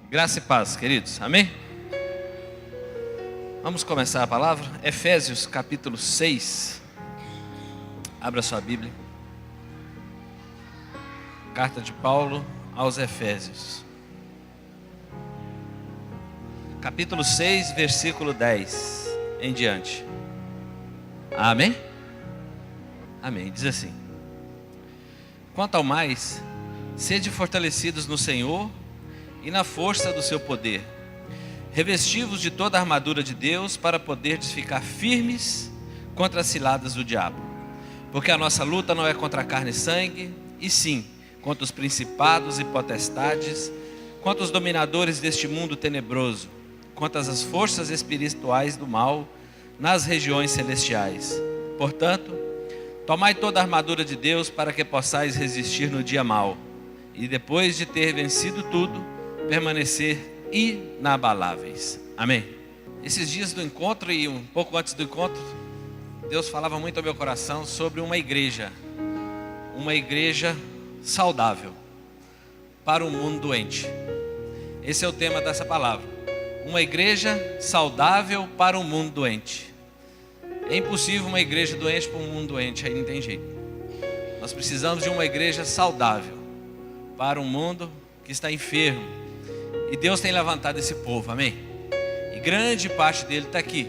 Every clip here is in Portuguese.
Graça e paz, queridos, amém? Vamos começar a palavra, Efésios capítulo 6, abra sua Bíblia, carta de Paulo aos Efésios, capítulo 6, versículo 10 em diante, amém? Amém, diz assim: quanto ao mais, sede fortalecidos no Senhor e na força do seu poder, revesti-vos de toda a armadura de Deus, para poderdes ficar firmes contra as ciladas do diabo. Porque a nossa luta não é contra carne e sangue, e sim contra os principados e potestades, contra os dominadores deste mundo tenebroso, contra as forças espirituais do mal nas regiões celestiais. Portanto, tomai toda a armadura de Deus, para que possais resistir no dia mau, e depois de ter vencido tudo, permanecer inabaláveis. Amém. Esses dias do encontro e um pouco antes do encontro, Deus falava muito ao meu coração sobre uma igreja saudável para um mundo doente. Esse é o tema dessa palavra. Uma igreja saudável para um mundo doente. É impossível uma igreja doente para um mundo doente, aí não tem jeito. Nós precisamos de uma igreja saudável para um mundo que está enfermo. E Deus tem levantado esse povo, amém? E grande parte dele está aqui,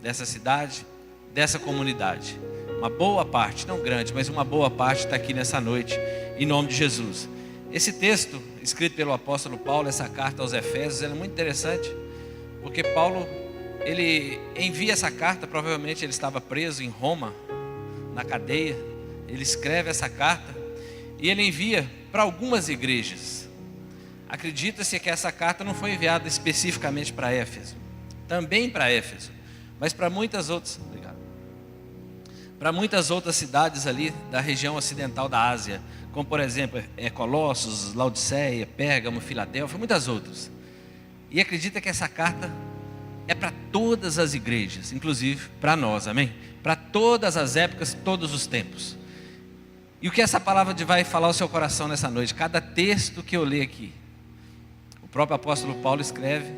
dessa cidade, dessa comunidade. Uma boa parte, não grande, mas uma boa parte está aqui nessa noite, em nome de Jesus. Esse texto, escrito pelo apóstolo Paulo, essa carta aos Efésios, ela é muito interessante, porque Paulo, ele envia essa carta, provavelmente ele estava preso em Roma, na cadeia. Ele escreve essa carta e ele envia para algumas igrejas. Acredita-se que essa carta não foi enviada especificamente para Éfeso, também para Éfeso, mas para muitas outras, para muitas outras cidades ali da região ocidental da Ásia, como por exemplo Colossos, Laodiceia, Pérgamo, Filadélfia, muitas outras. E acredita que essa carta é para todas as igrejas, inclusive para nós, amém? Para todas as épocas, todos os tempos. E o que essa palavra vai falar ao seu coração nessa noite? Cada texto que eu ler aqui, o próprio apóstolo Paulo escreve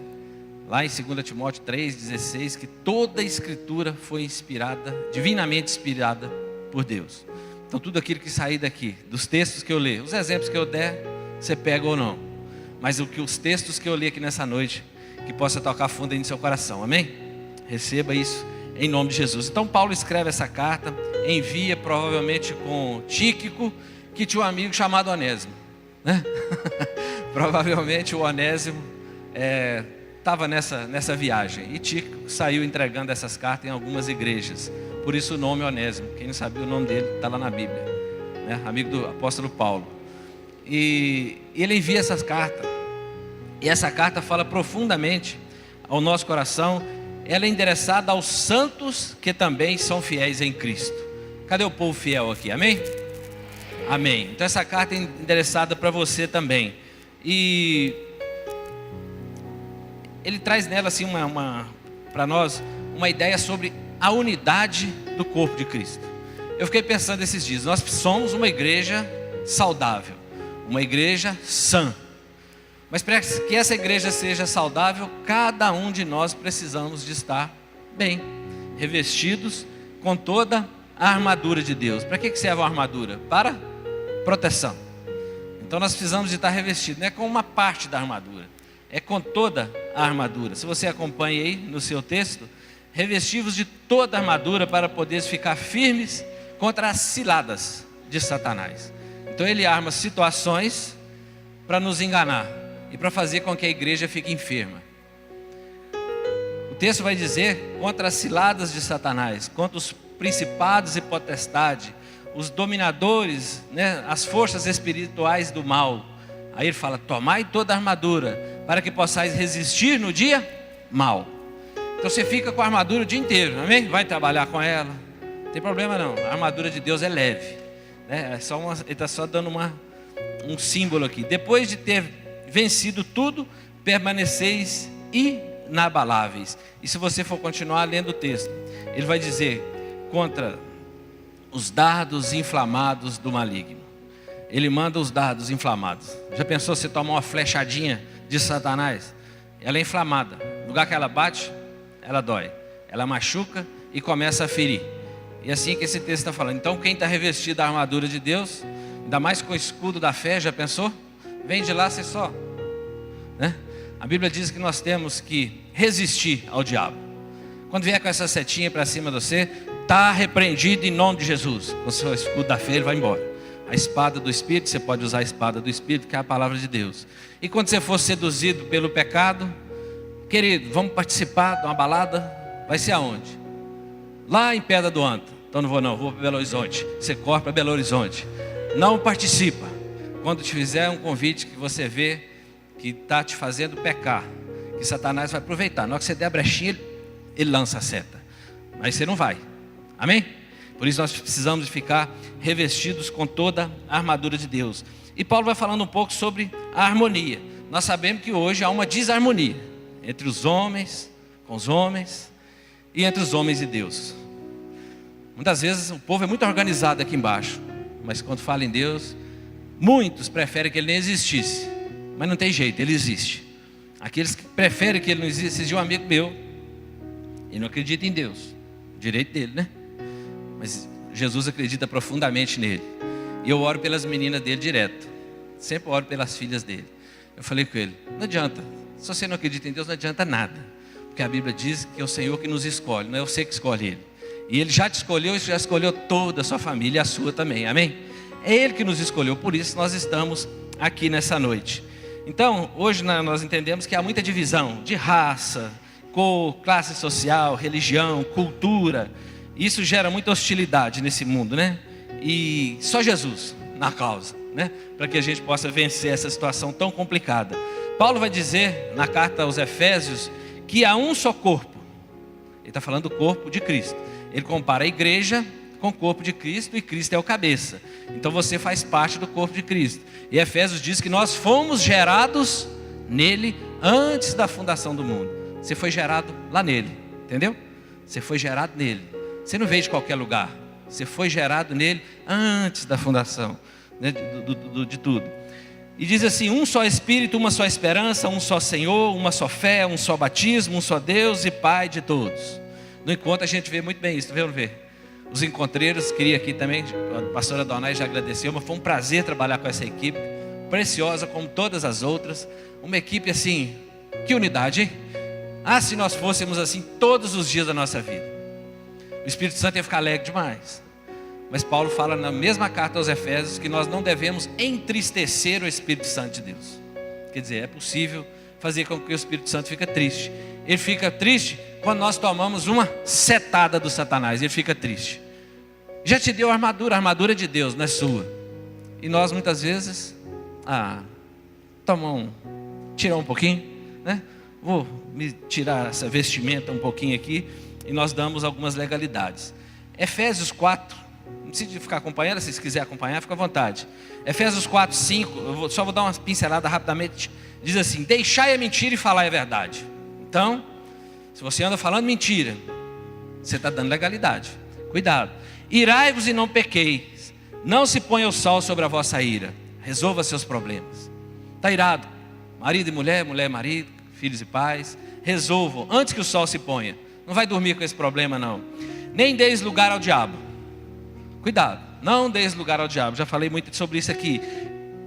lá em 2 Timóteo 3,16 que toda a escritura foi inspirada, divinamente inspirada por Deus. Então tudo aquilo que sair daqui, dos textos que eu ler, os exemplos que eu der, você pega ou não, mas os textos que eu ler aqui nessa noite, que possa tocar fundo aí no seu coração, amém? Receba isso em nome de Jesus. Então Paulo escreve essa carta, envia provavelmente com Tíquico, que tinha um amigo chamado Onésimo, né? Provavelmente o Onésimo estava nessa viagem, e Tíquico saiu entregando essas cartas em algumas igrejas. Por isso o nome Onésimo. Quem não sabia o nome dele está lá na Bíblia, né? Amigo do apóstolo Paulo. E ele envia essas cartas, e essa carta fala profundamente ao nosso coração. Ela é endereçada aos santos que também são fiéis em Cristo. Cadê o povo fiel aqui, amém? Amém. Então essa carta é endereçada para você também. E ele traz nela assim para nós uma ideia sobre a unidade do corpo de Cristo. Eu fiquei pensando esses dias, nós somos uma igreja saudável, uma igreja sã. Mas para que essa igreja seja saudável, cada um de nós precisamos de estar bem, revestidos com toda a armadura de Deus. Para que serve a armadura? Para proteção. Então nós precisamos de estar revestidos, não é com uma parte da armadura, é com toda a armadura. Se você acompanha aí no seu texto, revestivos de toda a armadura para poderes ficar firmes contra as ciladas de Satanás. Então ele arma situações para nos enganar e para fazer com que a igreja fique enferma. O texto vai dizer contra as ciladas de Satanás, contra os principados e potestades, os dominadores, né, as forças espirituais do mal. Aí ele fala: tomai toda a armadura, para que possais resistir no dia mau. Então você fica com a armadura o dia inteiro, amém? Vai trabalhar com ela, não tem problema não. A armadura de Deus é leve, né? Ele está só dando um símbolo aqui. Depois de ter vencido tudo, permaneceis inabaláveis. E se você for continuar lendo o texto, ele vai dizer: contra os dardos inflamados do maligno. ele manda os dardos inflamados. Já pensou se tomar uma flechadinha de Satanás? Ela é inflamada. No lugar que ela bate, ela dói. Ela machuca e começa a ferir. E assim que esse texto está falando. Então quem está revestido da armadura de Deus, ainda mais com o escudo da fé, já pensou? Vem de lá, você só, né? A Bíblia diz que nós temos que resistir ao diabo. Quando vier com essa setinha para cima de você, está repreendido em nome de Jesus. Com o seu escudo da fé, ele vai embora. A espada do Espírito, você pode usar a espada do Espírito, que é a palavra de Deus. E quando você for seduzido pelo pecado, querido, vamos participar de uma balada, vai ser aonde? Lá em Pedra do Anta. Então não, vou para Belo Horizonte. Você corre para Belo Horizonte. Não participa. Quando te fizer um convite que você vê que está te fazendo pecar, que Satanás vai aproveitar. Na hora que você der a brechinha, ele lança a seta. Mas você não vai. Amém? Por isso nós precisamos de ficar revestidos com toda a armadura de Deus. E Paulo vai falando um pouco sobre a harmonia. Nós sabemos que hoje há uma desarmonia entre os homens, com os homens, e entre os homens e Deus. Muitas vezes o povo é muito organizado aqui embaixo, mas quando fala em Deus, muitos preferem que ele nem existisse. Mas não tem jeito, ele existe. Aqueles que preferem que ele não exista, existe um amigo meu, ele não acredita em Deus, direito dele, né? Mas Jesus acredita profundamente nele. E eu oro pelas meninas dele direto. Sempre oro pelas filhas dele. Eu falei com ele, não adianta, se você não acredita em Deus, não adianta nada. Porque a Bíblia diz que é o Senhor que nos escolhe, não é você que escolhe ele. E ele já te escolheu e já escolheu toda a sua família e a sua também, amém? É ele que nos escolheu, por isso nós estamos aqui nessa noite. Então, hoje nós entendemos que há muita divisão de raça, cor, classe social, religião, cultura. Isso gera muita hostilidade nesse mundo, né? E só Jesus na causa, né? Para que a gente possa vencer essa situação tão complicada. Paulo vai dizer na carta aos Efésios que há um só corpo. Ele está falando do corpo de Cristo. Ele compara a igreja com o corpo de Cristo e Cristo é o cabeça. Então você faz parte do corpo de Cristo. E Efésios diz que nós fomos gerados nele antes da fundação do mundo. Você foi gerado lá nele, entendeu? Você foi gerado nele. Você não veio de qualquer lugar. Você foi gerado nele antes da fundação, né, de tudo. E diz assim, um só Espírito, uma só esperança, um só Senhor, uma só fé, um só batismo, um só Deus e Pai de todos. No encontro a gente vê muito bem isso, não vê? Os encontreiros, queria aqui também, a pastora Donai já agradeceu, mas foi um prazer trabalhar com essa equipe, preciosa como todas as outras. Uma equipe assim, que unidade, hein? Ah, se nós fôssemos assim todos os dias da nossa vida. O Espírito Santo ia ficar alegre demais. Mas Paulo fala na mesma carta aos Efésios que nós não devemos entristecer o Espírito Santo de Deus. Quer dizer, é possível fazer com que o Espírito Santo fique triste. Ele fica triste quando nós tomamos uma setada do Satanás. Ele fica triste. Já te deu a armadura de Deus, não é sua. E nós muitas vezes, tirar um pouquinho, né? Vou me tirar essa vestimenta um pouquinho aqui. E nós damos algumas legalidades. Efésios 4, não precisa ficar acompanhando, se vocês quiserem acompanhar, fica à vontade. Efésios 4, 5, só vou dar uma pincelada rapidamente. Diz assim, deixai a mentira e falai a verdade. Então, se você anda falando mentira, você está dando legalidade. Cuidado. Irai-vos e não pequeis. Não se ponha o sol sobre a vossa ira. Resolva seus problemas. Está irado? Marido e mulher, mulher e marido, filhos e pais. Resolvam antes que o sol se ponha. Não vai dormir com esse problema não. Nem deis lugar ao diabo. Cuidado, não deis lugar ao diabo. Já falei muito sobre isso aqui.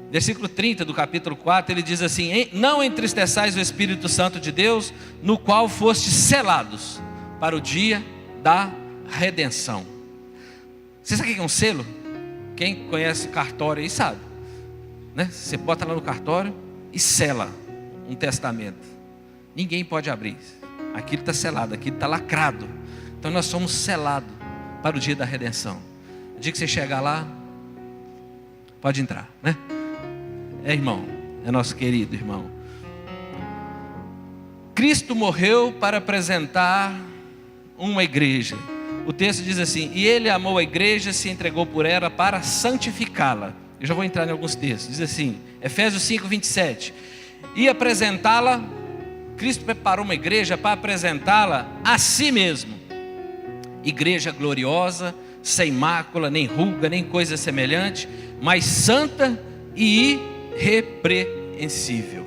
Versículo 30 do capítulo 4, ele diz assim, não entristeçais o Espírito Santo de Deus, no qual fostes selados para o dia da redenção. Você sabe o que é um selo? Quem conhece cartório aí sabe, né? Você bota lá no cartório e sela um testamento. Ninguém pode abrir. Aquilo está selado, aquilo está lacrado. Então nós somos selados para o dia da redenção. O dia que você chegar lá, pode entrar, né? É irmão, é nosso querido irmão. Cristo morreu para apresentar uma igreja. O texto diz assim, e ele amou a igreja, se entregou por ela para santificá-la. Eu já vou entrar em alguns textos. Diz assim, Efésios 5, 27. E apresentá-la, Cristo preparou uma igreja para apresentá-la a si mesmo. Igreja gloriosa, sem mácula, nem ruga, nem coisa semelhante, mas santa e irrepreensível.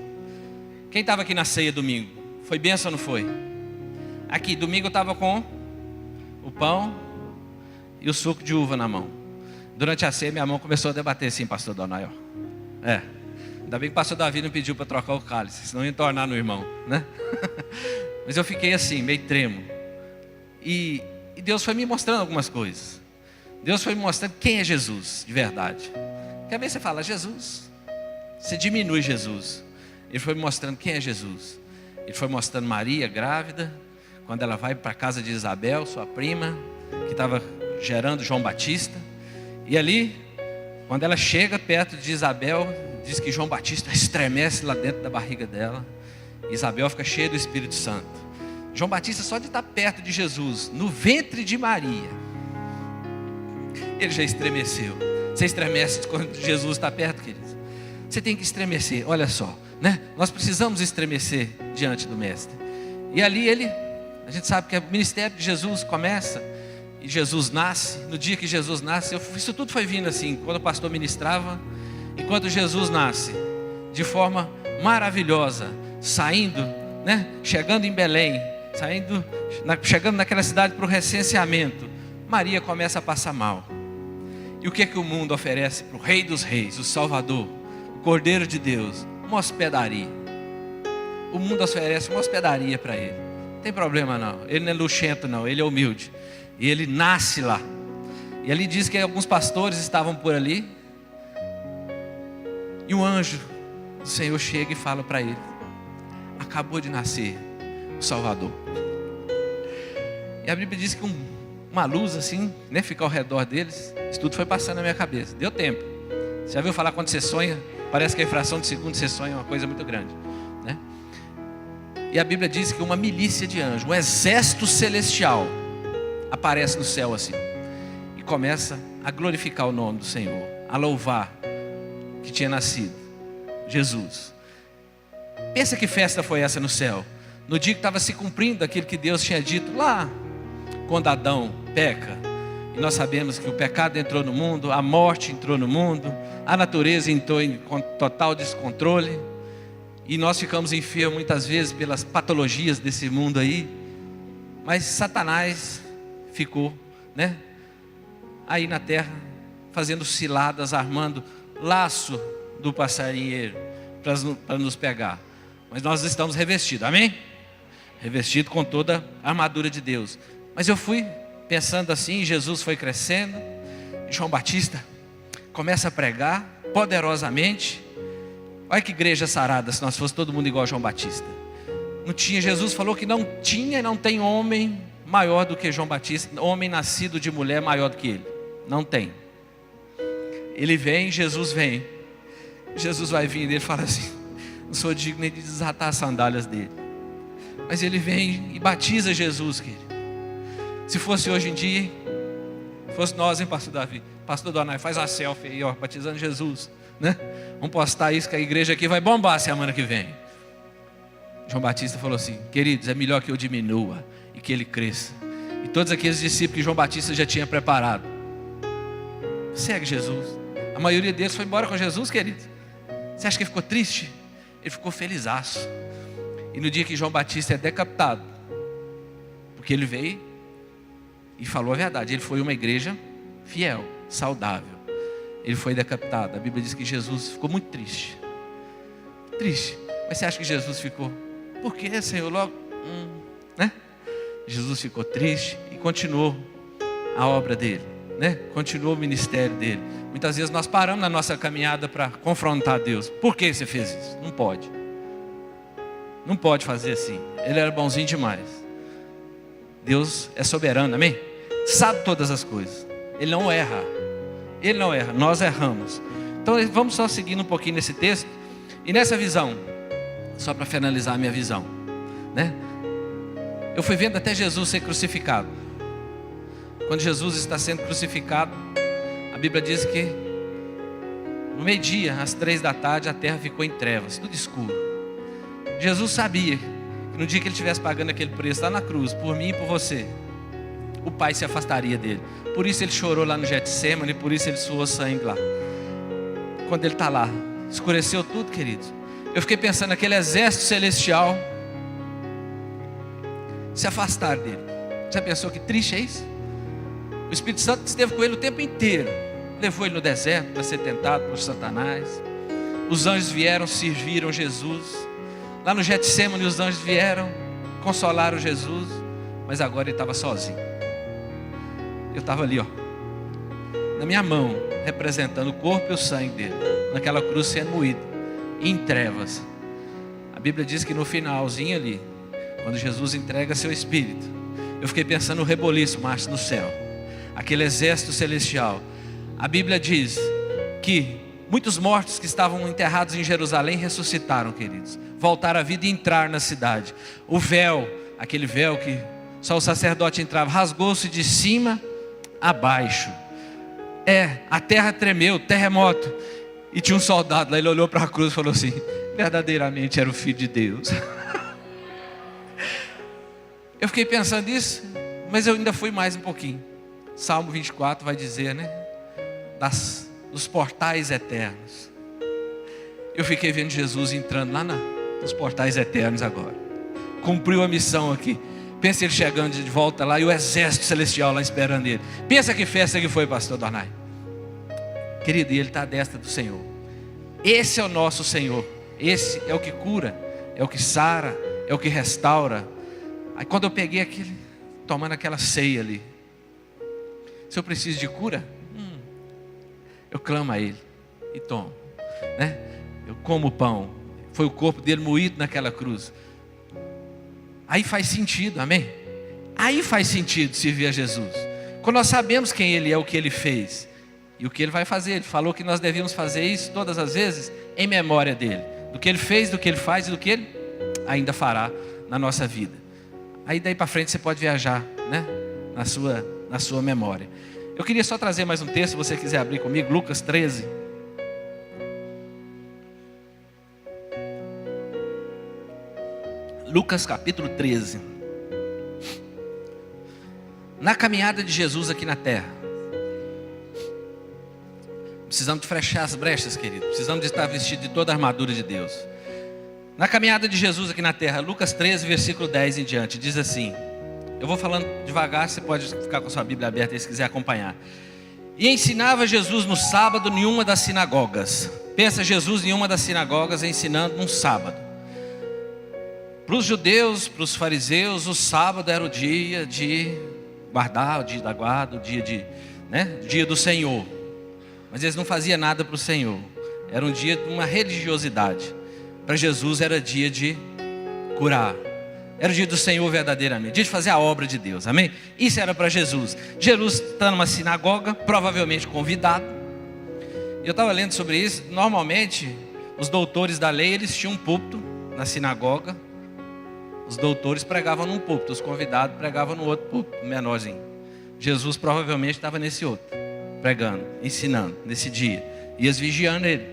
Quem estava aqui na ceia domingo? Foi bênção ou não foi? Aqui, domingo eu estava com o pão e o suco de uva na mão. Durante a ceia minha mão começou a debater assim, pastor Donai. Ainda bem que o pastor Davi não pediu para trocar o cálice, senão ia tornar no irmão, né? Mas eu fiquei assim, meio tremo. E Deus foi me mostrando algumas coisas. Deus foi me mostrando quem é Jesus, de verdade. Quer ver você fala Jesus? Você diminui Jesus. Ele foi me mostrando quem é Jesus. Ele foi mostrando Maria grávida, quando ela vai para a casa de Isabel, sua prima, que estava gerando João Batista. E ali, quando ela chega perto de Isabel, diz que João Batista estremece lá dentro da barriga dela. Isabel fica cheia do Espírito Santo. João Batista, só de estar perto de Jesus, no ventre de Maria, ele já estremeceu. Você estremece quando Jesus está perto, queridos? Você tem que estremecer, olha só, né? Nós precisamos estremecer diante do Mestre. E ali a gente sabe que o ministério de Jesus começa, e Jesus nasce. No dia que Jesus nasce, isso tudo foi vindo assim, quando o pastor ministrava, enquanto Jesus nasce, de forma maravilhosa, saindo, né? Chegando em Belém, chegando naquela cidade para o recenseamento, Maria começa a passar mal. E o que o mundo oferece para o Rei dos Reis, o Salvador, o Cordeiro de Deus? Uma hospedaria. O mundo oferece uma hospedaria para ele. Não tem problema não, ele não é luxento não, ele é humilde. E ele nasce lá. E ali diz que alguns pastores estavam por ali, e um anjo do Senhor chega e fala para ele: acabou de nascer o Salvador. E a Bíblia diz que uma luz assim, né, fica ao redor deles. Isso tudo foi passando na minha cabeça. Deu tempo. Você já viu falar quando você sonha? Parece que a fração de segundo você sonha é uma coisa muito grande, né? E a Bíblia diz que uma milícia de anjos, um exército celestial, aparece no céu assim, e começa a glorificar o nome do Senhor, a louvar que tinha nascido Jesus. Pensa que festa foi essa no céu, no dia que estava se cumprindo aquilo que Deus tinha dito lá, quando Adão peca. E nós sabemos que o pecado entrou no mundo, a morte entrou no mundo, a natureza entrou em total descontrole, e nós ficamos enfermos muitas vezes pelas patologias desse mundo aí. Mas Satanás ficou, né, aí na terra, fazendo ciladas, armando laço do passarinheiro para nos pegar. Mas nós estamos revestidos, amém? Revestido com toda a armadura de Deus. Mas eu fui pensando assim, Jesus foi crescendo, João Batista começa a pregar poderosamente. Olha que igreja sarada se nós fosse todo mundo igual a João Batista. Não tinha, Jesus falou que não tinha e não tem homem maior do que João Batista, homem nascido de mulher maior do que ele. Não tem. Ele vem, Jesus vem. Jesus vai vir e ele fala assim: não sou digno nem de desatar as sandálias dele. Mas ele vem e batiza Jesus, querido. Se fosse hoje em dia, fosse nós, hein, pastor Davi? Pastor Donai, faz uma selfie aí, ó, batizando Jesus, né? Vamos postar isso que a igreja aqui vai bombar semana que vem. João Batista falou assim: queridos, é melhor que eu diminua e que ele cresça. E todos aqueles discípulos que João Batista já tinha preparado, segue Jesus. A maioria deles foi embora com Jesus, querido. Você acha que ele ficou triste? Ele ficou felizaço. E no dia que João Batista é decapitado, porque ele veio e falou a verdade, ele foi uma igreja fiel, saudável. Ele foi decapitado. A Bíblia diz que Jesus ficou muito triste. Triste. Mas você acha que Jesus ficou: por que, Senhor, logo? Né? Jesus ficou triste e continuou a obra dele, né? Continuou o ministério dele. Muitas vezes nós paramos na nossa caminhada para confrontar Deus. Por que você fez isso? Não pode. Não pode fazer assim. Ele era bonzinho demais. Deus é soberano, amém? Sabe todas as coisas. Ele não erra. Ele não erra, nós erramos. Então vamos só seguindo um pouquinho nesse texto. E nessa visão, só para finalizar a minha visão, né? Eu fui vendo até Jesus ser crucificado. Quando Jesus está sendo crucificado, a Bíblia diz que no meio-dia, às 3 da tarde, a terra ficou em trevas, tudo escuro. Jesus sabia que no dia que ele estivesse pagando aquele preço lá na cruz, por mim e por você, o Pai se afastaria dele. Por isso ele chorou lá no Getsemane, por isso ele suou sangue lá. quando ele está lá, escureceu tudo, queridos. Eu fiquei pensando, aquele exército celestial se afastar dele. Já pensou que triste é isso? O Espírito Santo esteve com ele o tempo inteiro, levou ele no deserto para ser tentado por Satanás. Os anjos vieram, serviram Jesus. Lá no Getsêmani os anjos vieram, consolaram Jesus. Mas agora ele estava sozinho. Eu estava ali, ó, na minha mão, representando o corpo e o sangue dele, naquela cruz sendo moído, em trevas. A Bíblia diz que no finalzinho ali, quando Jesus entrega seu Espírito, eu fiquei pensando no reboliço, marcha no céu, aquele exército celestial. A Bíblia diz que muitos mortos que estavam enterrados em Jerusalém ressuscitaram, queridos, voltaram à vida e entraram na cidade. O véu, aquele véu que só o sacerdote entrava, rasgou-se de cima a baixo. A terra tremeu, terremoto. E tinha um soldado lá, ele olhou para a cruz e falou assim: verdadeiramente era o Filho de Deus. Eu fiquei pensando nisso, mas eu ainda fui mais um pouquinho. Salmo 24 vai dizer, né? Dos portais eternos. Eu fiquei vendo Jesus entrando lá nos portais eternos agora. Cumpriu a missão aqui. Pensa ele chegando de volta lá e o exército celestial lá esperando ele. Pensa que festa que foi, pastor Dornay. Querido, e ele está à destra do Senhor. Esse é o nosso Senhor. Esse é o que cura, é o que sara, é o que restaura. Aí quando eu peguei aquele, tomando aquela ceia ali, se eu preciso de cura, eu clamo a Ele e tomo, né? Eu como o pão. Foi o corpo dele moído naquela cruz. Aí faz sentido, amém? Aí faz sentido servir a Jesus. Quando nós sabemos quem Ele é, o que Ele fez e o que Ele vai fazer. Ele falou que nós devíamos fazer isso todas as vezes em memória dEle, do que Ele fez, do que Ele faz e do que Ele ainda fará na nossa vida. Aí daí para frente você pode viajar, né? Na sua memória. Eu queria só trazer mais um texto, se você quiser abrir comigo, Lucas 13. Lucas capítulo 13. Na caminhada de Jesus aqui na terra, precisamos de fechar as brechas, querido. Precisamos de estar vestido de toda a armadura de Deus. Na caminhada de Jesus aqui na terra, Lucas 13, versículo 10 em diante, diz assim. Eu vou falando devagar, você pode ficar com a sua Bíblia aberta aí se quiser acompanhar. E ensinava Jesus no sábado em uma das sinagogas. Pensa, Jesus em uma das sinagogas ensinando num sábado. Para os judeus, para os fariseus, o sábado era o dia de guardar, o dia da guarda, o dia do Senhor. Mas eles não faziam nada para o Senhor. Era um dia de uma religiosidade. Para Jesus era dia de curar. Era o dia do Senhor verdadeiramente, dia de fazer a obra de Deus, amém? Isso era para Jesus. Jesus está numa sinagoga, provavelmente convidado. Eu estava lendo sobre isso. Normalmente, os doutores da lei, eles tinham um púlpito na sinagoga. Os doutores pregavam num púlpito, os convidados pregavam no outro púlpito, menorzinho. Jesus provavelmente estava nesse outro, pregando, ensinando, nesse dia. E eles vigiando ele.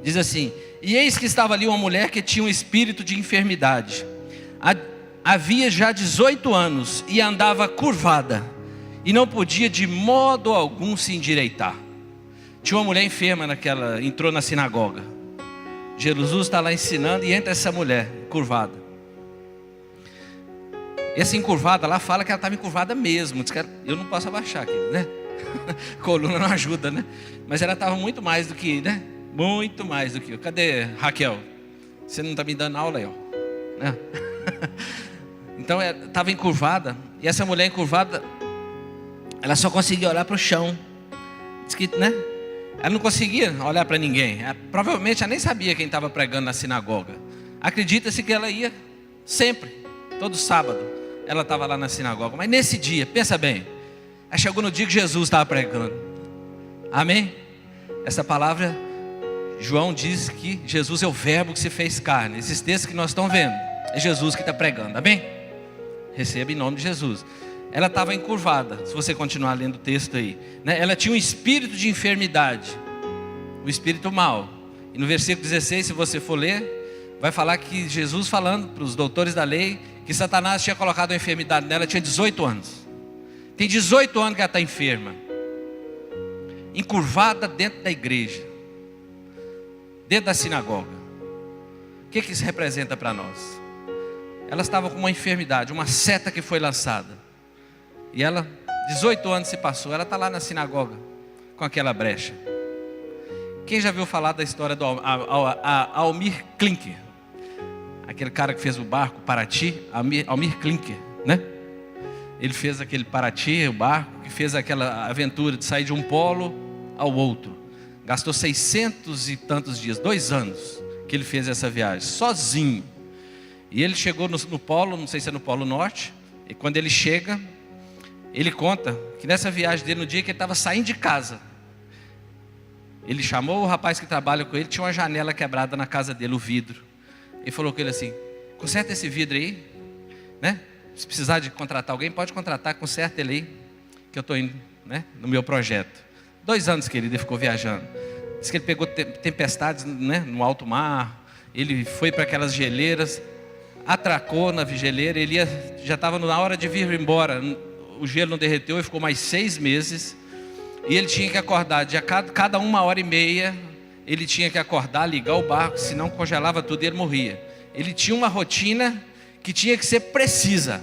Diz assim: e eis que estava ali uma mulher que tinha um espírito de enfermidade. Havia já 18 anos e andava curvada e não podia de modo algum se endireitar. Tinha uma mulher enferma entrou na sinagoga. Jesus está lá ensinando e entra essa mulher curvada. Essa encurvada lá fala que ela estava encurvada mesmo. Diz que eu não posso abaixar aqui, né? Coluna não ajuda, né? Mas ela estava muito mais do que, né? Muito mais do que. Cadê Raquel? Você não está me dando aula aí, ó. Né? Então estava encurvada. E essa mulher encurvada, ela só conseguia olhar para o chão. Diz que, né? Ela não conseguia olhar para ninguém. Provavelmente ela nem sabia quem estava pregando na sinagoga. Acredita-se que ela ia sempre, todo sábado, ela estava lá na sinagoga. Mas nesse dia, pensa bem, ela chegou no dia que Jesus estava pregando. Amém? Essa palavra, João diz que Jesus é o verbo que se fez carne. Esses textos que nós estamos vendo, é Jesus que está pregando, amém? Receba em nome de Jesus. Ela estava encurvada, se você continuar lendo o texto aí, né? Ela tinha um espírito de enfermidade, o espírito mau. E no versículo 16, se você for ler, vai falar que Jesus falando para os doutores da lei, que Satanás tinha colocado uma enfermidade nela, tinha 18 anos. Tem 18 anos que ela está enferma, encurvada dentro da igreja. dentro da sinagoga. O que isso representa para nós? Ela estava com uma enfermidade, uma seta que foi lançada. E ela, 18 anos se passou, ela está lá na sinagoga, com aquela brecha. Quem já viu falar da história do Almir Klinker? Aquele cara que fez o barco Paraty, Almir Klinker, né? Ele fez aquele Paraty, o barco, que fez aquela aventura de sair de um polo ao outro. Gastou 600 e tantos dias, 2 anos que ele fez essa viagem, sozinho. E ele chegou no polo, não sei se é no Polo Norte, e quando ele chega, ele conta que nessa viagem dele, no dia que ele estava saindo de casa, ele chamou o rapaz que trabalha com ele, tinha uma janela quebrada na casa dele, o vidro. Ele falou com ele assim: conserta esse vidro aí, né? Se precisar de contratar alguém, pode contratar, conserta ele aí, que eu estou indo, né, no meu projeto. 2 anos, querido, ele ficou viajando. Diz que ele pegou tempestades, né, no alto mar. Ele foi para aquelas geleiras, atracou na geleira. Ele já estava na hora de vir embora. O gelo não derreteu e ficou mais 6 meses. E ele tinha que acordar, cada 1h30, ele tinha que acordar, ligar o barco, senão congelava tudo e ele morria. Ele tinha uma rotina que tinha que ser precisa.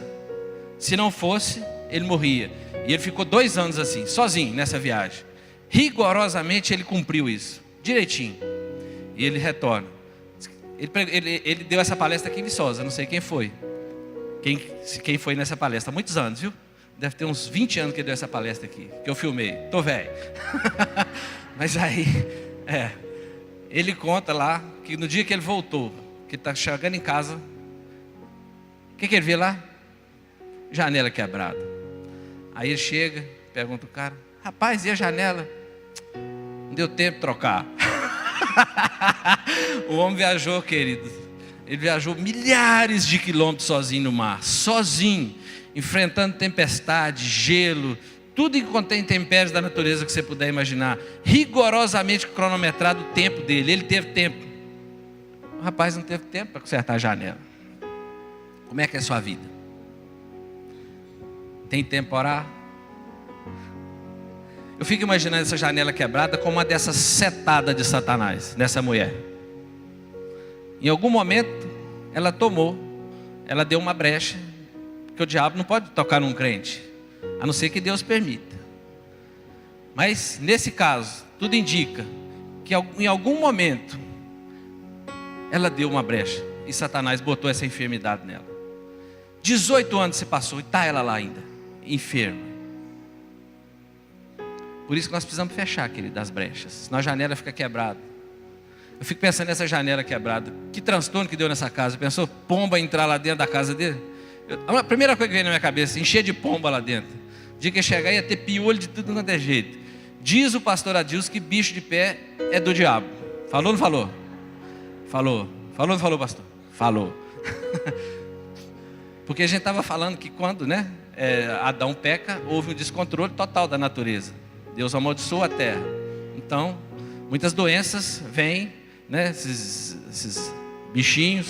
Se não fosse, ele morria. E ele ficou 2 anos assim, sozinho nessa viagem. Rigorosamente ele cumpriu isso, direitinho. E ele retorna. Ele deu essa palestra aqui em Viçosa, não sei quem foi. Quem foi nessa palestra? Há muitos anos, viu? Deve ter uns 20 anos que ele deu essa palestra aqui, que eu filmei. Tô velho. Mas aí, ele conta lá que no dia que ele voltou, que ele está chegando em casa, o que ele vê lá? Janela quebrada. Aí ele chega, pergunta o cara: rapaz, e a janela? Não deu tempo de trocar. O homem viajou, querido. Ele viajou milhares de quilômetros sozinho no mar, sozinho, enfrentando tempestade, gelo, tudo que contém intempéries da natureza que você puder imaginar, rigorosamente cronometrado o tempo dele. Ele teve tempo. O rapaz não teve tempo para consertar a janela. Como é que é a sua vida? Tem tempo para orar? Eu fico imaginando essa janela quebrada como uma dessas setadas de Satanás nessa mulher. Em algum momento ela deu uma brecha, porque o diabo não pode tocar num crente, a não ser que Deus permita. Mas nesse caso, tudo indica que em algum momento ela deu uma brecha e Satanás botou essa enfermidade nela. 18 anos se passou e está ela lá ainda, enferma. Por isso que nós precisamos fechar, querido, as brechas, senão a janela fica quebrada. Eu fico pensando nessa janela quebrada, que transtorno que deu nessa casa. Pensou pomba entrar lá dentro da casa dele? A primeira coisa que veio na minha cabeça: encher de pomba lá dentro. O dia que eu chegar ia ter piolho de tudo quanto é jeito. Diz o pastor Adilson que bicho de pé é do diabo. Falou ou não falou? Falou. Falou ou não falou, pastor? Falou. Porque a gente estava falando que quando, né, Adão peca, houve um descontrole total da natureza. Deus amaldiçoou a terra. Então, muitas doenças vêm, né, esses bichinho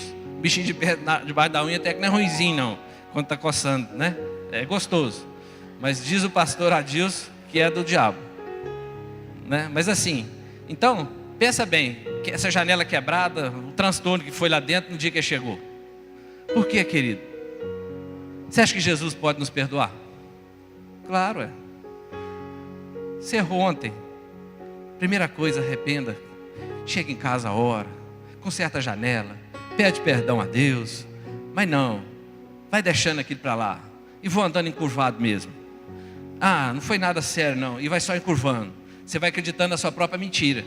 de pé debaixo da unha até que não é ruimzinho não, quando está coçando, né? É gostoso. Mas diz o pastor Adilson que é do diabo, né? Mas assim, então, pensa bem, que essa janela quebrada, o transtorno que foi lá dentro no dia que ele chegou. Por quê, querido? Você acha que Jesus pode nos perdoar? Claro, Você errou ontem. Primeira coisa, arrependa. Chega em casa, ora, conserta a janela, pede perdão a Deus. Mas não, vai deixando aquilo para lá e vou andando encurvado mesmo. Não foi nada sério não, e vai só encurvando. Você vai acreditando na sua própria mentira.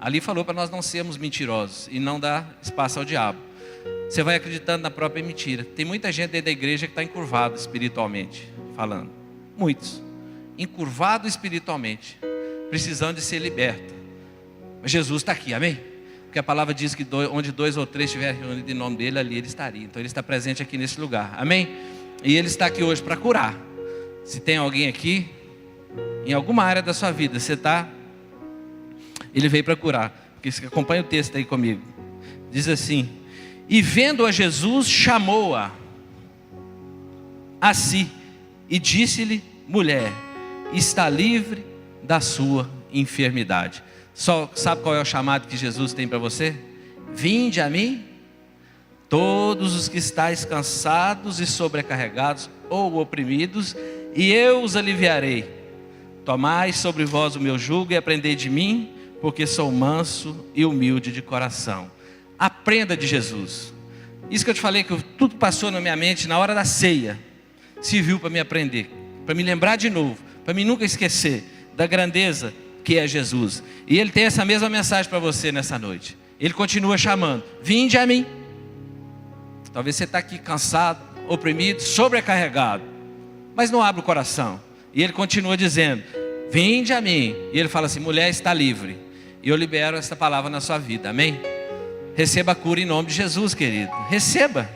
Ali falou para nós não sermos mentirosos e não dar espaço ao diabo. Você vai acreditando na própria mentira. Tem muita gente dentro da igreja que está encurvado espiritualmente falando. Muitos, encurvado espiritualmente, precisando de ser liberto. Mas Jesus está aqui, amém? Porque a palavra diz que onde 2 ou 3 estiverem reunidos em nome dele, ali ele estaria. Então ele está presente aqui nesse lugar, amém? E ele está aqui hoje para curar. Se tem alguém aqui, em alguma área da sua vida, ele veio para curar. Porque você acompanha o texto aí comigo. Diz assim: e vendo a Jesus, chamou-a a si e disse-lhe: mulher, está livre da sua enfermidade. Só sabe qual é o chamado que Jesus tem para você? Vinde a mim, todos os que estáis cansados e sobrecarregados ou oprimidos, e eu os aliviarei. Tomai sobre vós o meu jugo e aprendei de mim, porque sou manso e humilde de coração. Aprenda de Jesus. Isso que eu te falei, que tudo passou na minha mente na hora da ceia, serviu para me aprender, para me lembrar de novo, para me nunca esquecer da grandeza que é Jesus. E Ele tem essa mesma mensagem para você nessa noite. Ele continua chamando: vinde a mim. Talvez você está aqui cansado, oprimido, sobrecarregado, mas não abre o coração. E Ele continua dizendo: vinde a mim. E Ele fala assim: mulher, está livre. E eu libero essa palavra na sua vida, amém? Receba a cura em nome de Jesus, querido. Receba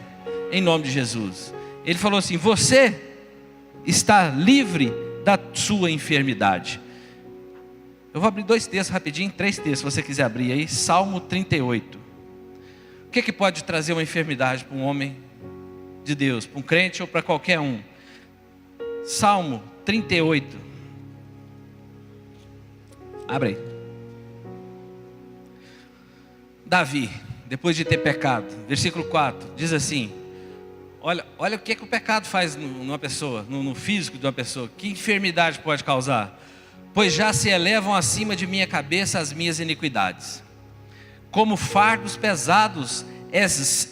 em nome de Jesus. Ele falou assim: você está livre da sua enfermidade. Eu vou abrir 2 textos rapidinho, 3 textos, se você quiser abrir aí. Salmo 38. O que pode trazer uma enfermidade para um homem de Deus, para um crente ou para qualquer um? Salmo 38. Abre aí. Davi, depois de ter pecado, versículo 4, diz assim: olha o que o pecado faz numa pessoa, no físico de uma pessoa. Que enfermidade pode causar? Pois já se elevam acima de minha cabeça as minhas iniquidades, como fardos pesados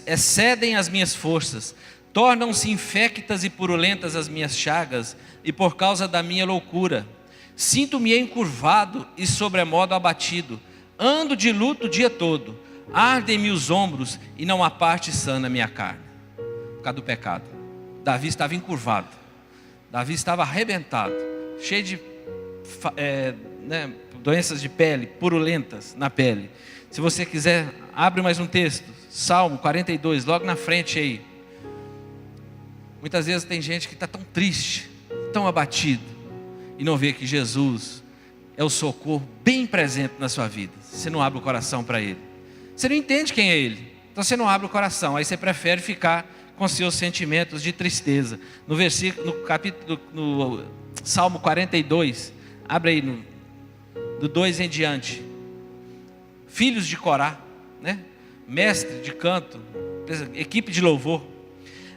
excedem as minhas forças. Tornam-se infectas e purulentas as minhas chagas, e por causa da minha loucura sinto-me encurvado e sobremodo abatido. Ando de luto o dia todo, ardem-me os ombros e não há parte sã na minha carne. Por causa do pecado. Davi estava encurvado, Davi estava arrebentado, cheio de doenças de pele, purulentas na pele. Se você quiser, abre mais um texto, Salmo 42, logo na frente aí. Muitas vezes tem gente que está tão triste, tão abatido, e não vê que Jesus é o socorro bem presente na sua vida. Você não abre o coração para Ele, você não entende quem é Ele, então você não abre o coração. Aí você prefere ficar com seus sentimentos de tristeza. No versículo, no Salmo 42, abre aí do 2 em diante. Filhos de Corá, né? Mestre de canto, equipe de louvor.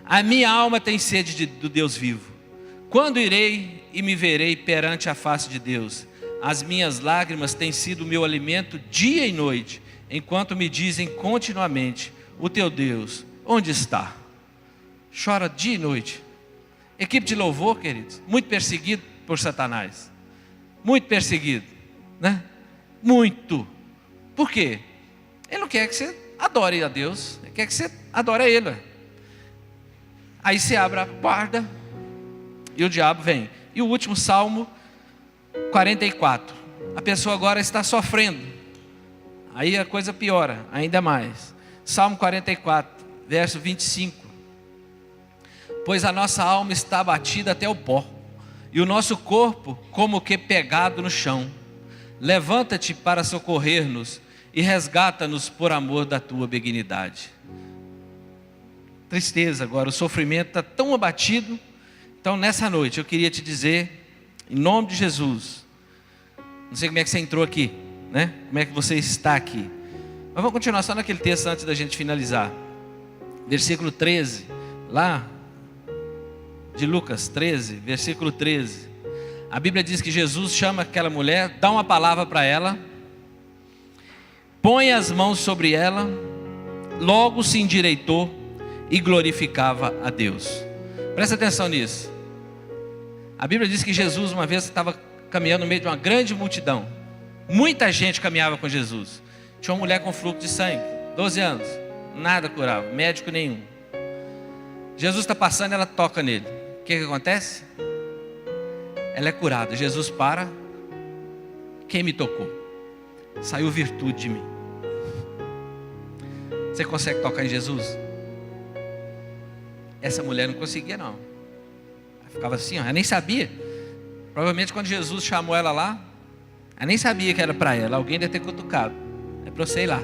A minha alma tem sede do Deus vivo. Quando irei e me verei perante a face de Deus? As minhas lágrimas têm sido o meu alimento dia e noite, enquanto me dizem continuamente: o teu Deus, onde está? Chora dia e noite. Equipe de louvor, queridos, muito perseguido por Satanás. Muito perseguido, né? Muito. Por quê? Ele não quer que você adore a Deus, ele quer que você adore a Ele. Aí você abre a guarda e o diabo vem. E o último Salmo 44. A pessoa agora está sofrendo. Aí a coisa piora ainda mais. Salmo 44, verso 25. Pois a nossa alma está abatida até o pó, e o nosso corpo como que pegado no chão. Levanta-te para socorrer-nos e resgata-nos por amor da tua benignidade. Tristeza agora, o sofrimento está tão abatido. Então nessa noite eu queria te dizer, em nome de Jesus, não sei como é que você entrou aqui, né? Como é que você está aqui, mas vamos continuar só naquele texto antes da gente finalizar. Versículo 13, lá de Lucas 13, versículo 13. A Bíblia diz que Jesus chama aquela mulher, dá uma palavra para ela, põe as mãos sobre ela, logo se endireitou e glorificava a Deus. Presta atenção nisso. A Bíblia diz que Jesus uma vez estava caminhando no meio de uma grande multidão. Muita gente caminhava com Jesus. Tinha uma mulher com fluxo de sangue, 12 anos, nada curava, médico nenhum. Jesus está passando e ela toca nele. O que acontece? Ela é curada. Jesus para. Quem me tocou? Saiu virtude de mim. Você consegue tocar em Jesus? Essa mulher não conseguia não. Ela ficava assim, ó, ela nem sabia. Provavelmente quando Jesus chamou ela lá, ela nem sabia que era para ela. Alguém deve ter cutucado. É para eu sei lá.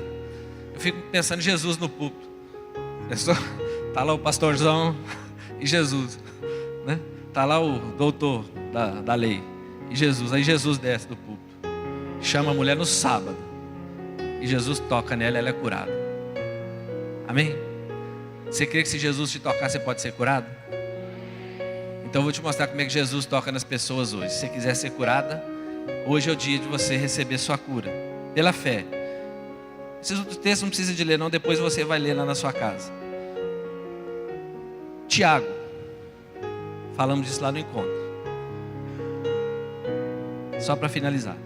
Eu fico pensando em Jesus no púlpito. Está lá o pastorzão e Jesus, né? Está lá o doutor da lei e Jesus. Aí Jesus desce do púlpito. chama a mulher no sábado. E Jesus toca nela e ela é curada. Amém? Você crê que se Jesus te tocar, você pode ser curado? Então eu vou te mostrar como é que Jesus toca nas pessoas hoje. Se você quiser ser curada, hoje é o dia de você receber sua cura. Pela fé. Esses outros textos não precisa de ler não, depois você vai ler lá na sua casa. Tiago. Falamos disso lá no encontro. Só para finalizar.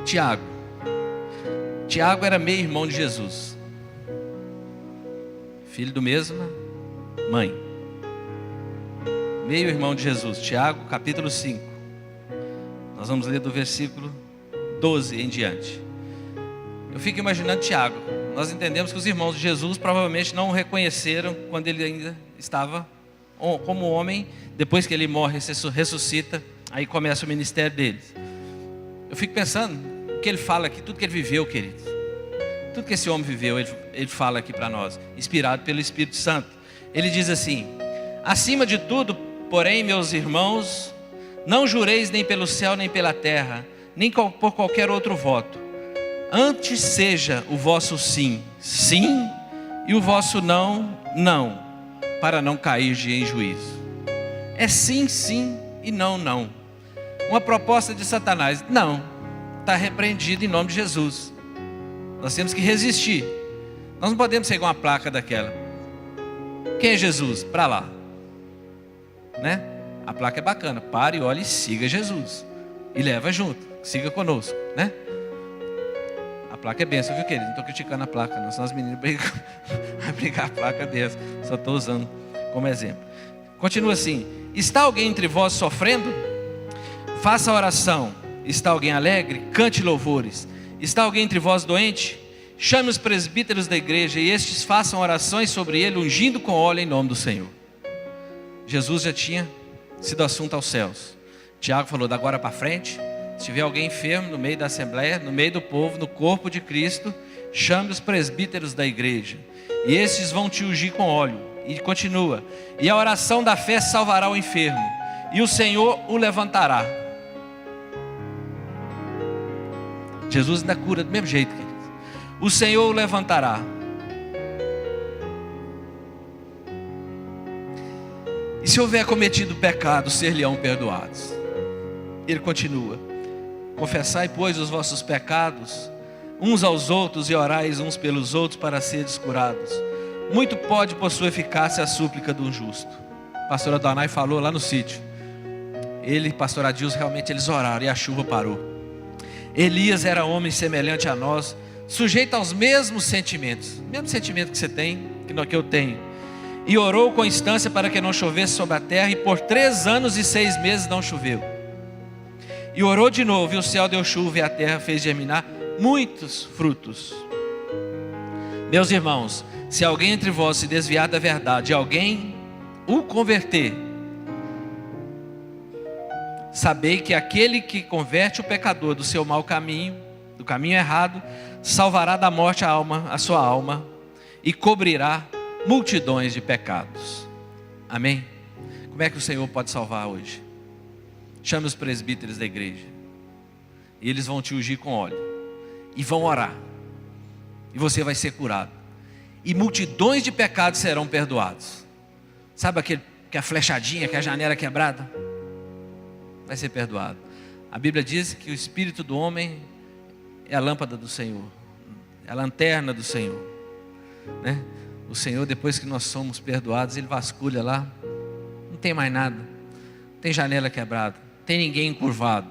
Tiago. Tiago era meio-irmão de Jesus. Filho do mesma mãe. Meio-irmão de Jesus. Tiago, capítulo 5. Nós vamos ler do versículo 12 em diante. Eu fico imaginando Tiago. Nós entendemos que os irmãos de Jesus provavelmente não o reconheceram quando ele ainda estava como homem. Depois que ele morre, ressuscita, aí começa o ministério deles. Eu fico pensando, o que ele fala aqui, tudo que ele viveu, queridos. Tudo que esse homem viveu, ele fala aqui para nós, inspirado pelo Espírito Santo. Ele diz assim: acima de tudo, porém, meus irmãos, não jureis nem pelo céu, nem pela terra, nem por qualquer outro voto. Antes seja o vosso sim, sim, e o vosso não, não, para não cair em juízo. É sim, sim, e não, não. Uma proposta de Satanás, não, está repreendido em nome de Jesus. Nós temos que resistir. Nós não podemos ser igual uma placa daquela. Quem é Jesus? Para lá, né? A placa é bacana, pare, olhe e siga Jesus. E leva junto, siga conosco, né? A placa é benção, viu, querido? Não estou criticando a placa, não. Senão os meninos brigam. Vai brigar, a placa é benção. Só estou usando como exemplo. Continua assim: está alguém entre vós sofrendo? Faça oração. Está alguém alegre? Cante louvores. Está alguém entre vós doente? Chame os presbíteros da igreja e estes façam orações sobre ele, ungindo com óleo em nome do Senhor. Jesus já tinha sido assunto aos céus. Tiago falou: da agora para frente, se tiver alguém enfermo no meio da assembleia, no meio do povo, no corpo de Cristo, chame os presbíteros da igreja e estes vão te ungir com óleo. E continua: e a oração da fé salvará o enfermo e o Senhor o levantará. Jesus ainda cura do mesmo jeito, queridos. O Senhor o levantará. E se houver cometido pecado, ser-lhe-ão perdoados. Ele continua: confessai, pois, os vossos pecados uns aos outros e orais uns pelos outros para seres curados. Muito pode por sua eficácia a súplica do justo. A pastora Donai falou lá no sítio. Ele e pastor Adilson, realmente eles oraram e a chuva parou. Elias era homem semelhante a nós, sujeito aos mesmos sentimentos. Mesmo sentimento que você tem, que eu tenho. E orou com instância para que não chovesse sobre a terra, e por 3 anos e 6 meses não choveu. E orou de novo, e o céu deu chuva, e a terra fez germinar muitos frutos. Meus irmãos, se alguém entre vós se desviar da verdade, e alguém o converter, sabei que aquele que converte o pecador do seu mau caminho, do caminho errado, salvará da morte a sua alma, e cobrirá multidões de pecados. Amém? Como é que o Senhor pode salvar hoje? Chame os presbíteros da igreja, e eles vão te ungir com óleo, e vão orar, e você vai ser curado, e multidões de pecados serão perdoados. Sabe aquele que a flechadinha, que a janela quebrada? Vai ser perdoado. A Bíblia diz que o espírito do homem é a lâmpada do Senhor, é a lanterna do Senhor, né? O Senhor, depois que nós somos perdoados, Ele vasculha lá, não tem mais nada, não tem janela quebrada, não tem ninguém encurvado.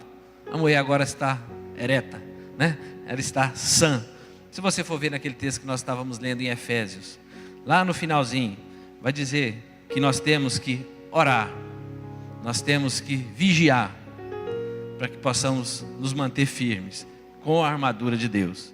A mulher agora está ereta, né? Ela está sã. Se você for ver naquele texto que nós estávamos lendo em Efésios, lá no finalzinho, vai dizer que nós temos que orar, nós temos que vigiar, para que possamos nos manter firmes com a armadura de Deus.